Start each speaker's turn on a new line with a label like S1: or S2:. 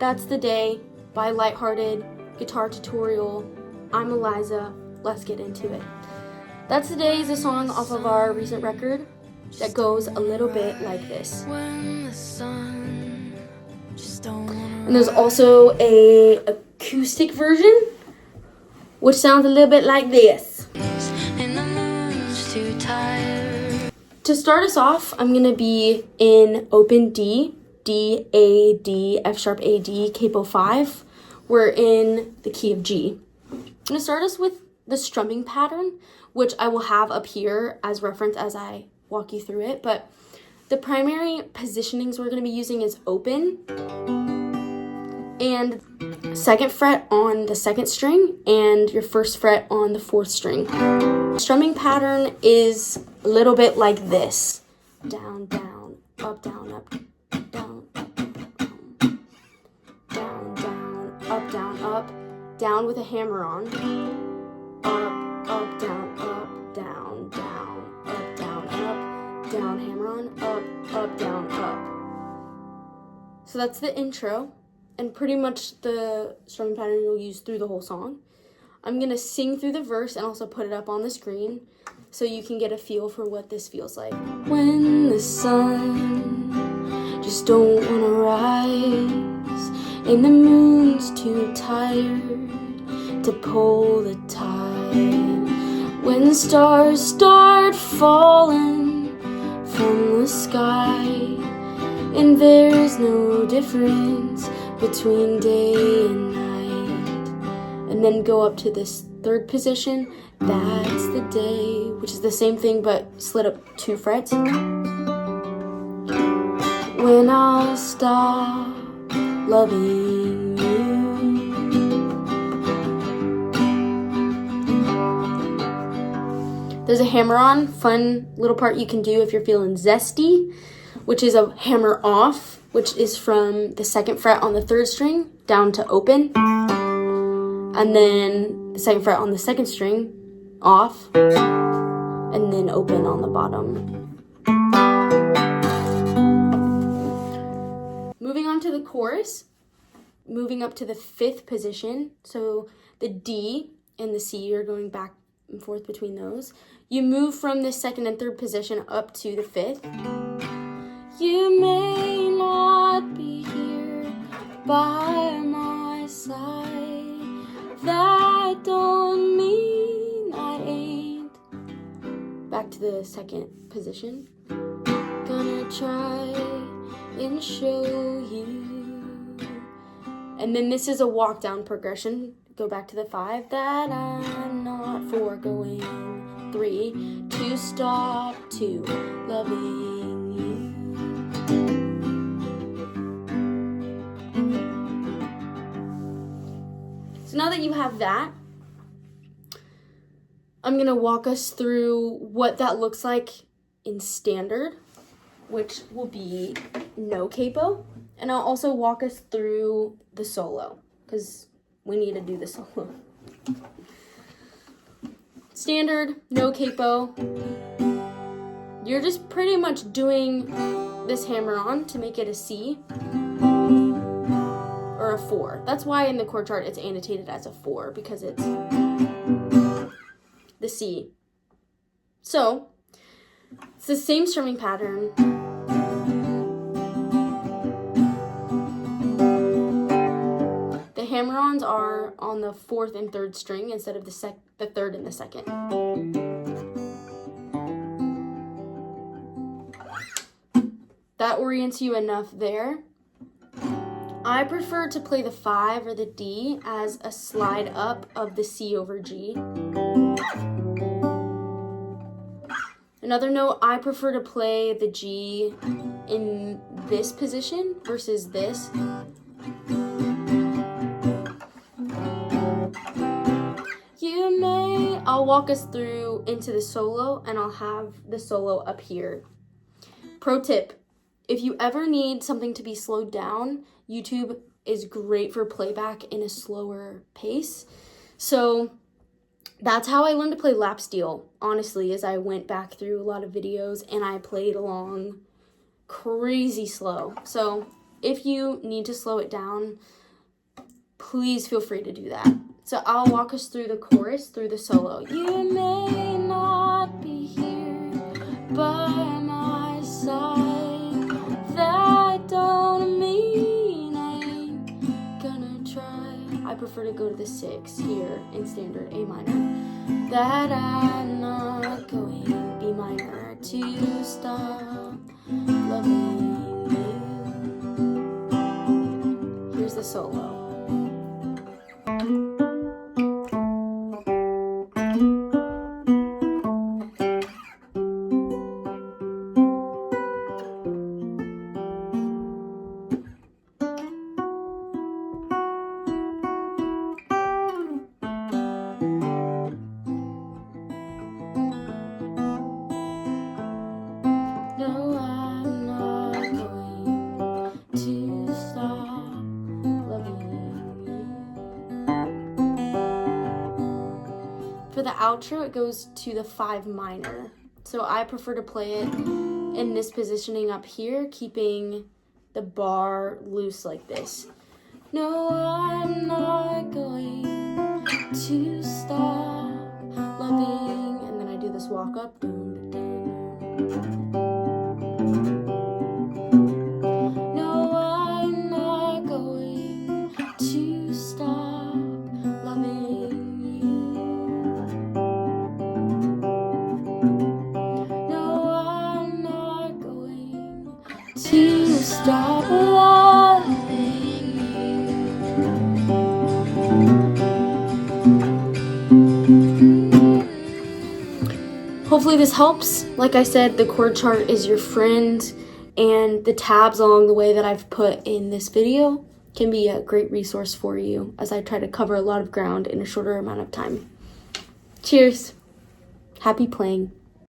S1: That's the Day by Lighthearted Guitar Tutorial. I'm Eliza. Let's get into it. That's the Day is a song off of our recent record that goes a little bit like this. And there's also a acoustic version, which sounds a little bit like this. To start us off, I'm gonna be in open D, D, A, D, F sharp, A, D, capo 5. We're in the key of G. I'm gonna start us with the strumming pattern, which I will have up here as reference as I walk you through it. But the primary positionings we're gonna be using is open and second fret on the second string and your first fret on the fourth string. Strumming pattern is a little bit like this. Down, down, up, down, up, down, up, down, down, up, down, up, down with a hammer on. Up, up, down, down, up, down, up, down, hammer on, up, down, up. So that's the intro and pretty much the strumming pattern you'll use through the whole song. I'm gonna sing through the verse and also put it up on the screen so you can get a feel for what this feels like. When the sun just don't wanna rise and the moon's too tired to pull the tide, when the stars start falling from the sky and there's no difference between day and night, and then go up to this third position. That's the day, which is the same thing but slid up 2 frets. When I'll stop loving you. There's a hammer on, fun little part you can do if you're feeling zesty, which is a hammer off, which is from the second fret on the third string down to open, and then the second fret on the second string off, and then open on the bottom. Moving on to the chorus, moving up to the 5th position, so the D and the C are going back and forth between those. You move from the 2nd and 3rd position up to the 5th. You may not be here by my side, that don't mean I ain't. Back to the 2nd position. Gonna try and show you. And then this is a walk down progression. Go back to the 5, that I'm not foregoing. 3, to stop, 2, loving you. So now that you have that, I'm gonna walk us through what that looks like in standard, which will be no capo, and I'll also walk us through the solo, because we need to do the solo. Standard, no capo. You're just pretty much doing this hammer on to make it a C or a 4. That's why in the chord chart it's annotated as a 4, because it's the C. So it's the same strumming pattern. The hammer-ons are on the 4th and 3rd string instead of the 3rd and the 2nd. That orients you enough there. I prefer to play the 5 or the D as a slide up of the C over G. Another note, I prefer to play the G in this position versus this. I'll walk us through into the solo, and I'll have the solo up here. Pro tip, if you ever need something to be slowed down, YouTube is great for playback in a slower pace. So that's how I learned to play lap steel, honestly, as I went back through a lot of videos and I played along crazy slow. So If you need to slow it down, please feel free to do that. So I'll walk us through the chorus, through the solo. You may not be here by my side. That don't mean I ain't gonna try. I prefer to go to the 6 here in standard A minor. That I'm not going B minor to stop loving you. Here's the solo. No, I'm not going to stop loving you. For the outro, it goes to the 5 minor. So I prefer to play it in this positioning up here, keeping the bar loose like this. No, I'm not going to stop loving, and then I do this walk up. No, I'm not going to stop loving you. No, I'm not going to stop loving you. Hopefully this helps. Like I said, the chord chart is your friend, and the tabs along the way that I've put in this video can be a great resource for you as I try to cover a lot of ground in a shorter amount of time. Cheers. Happy playing.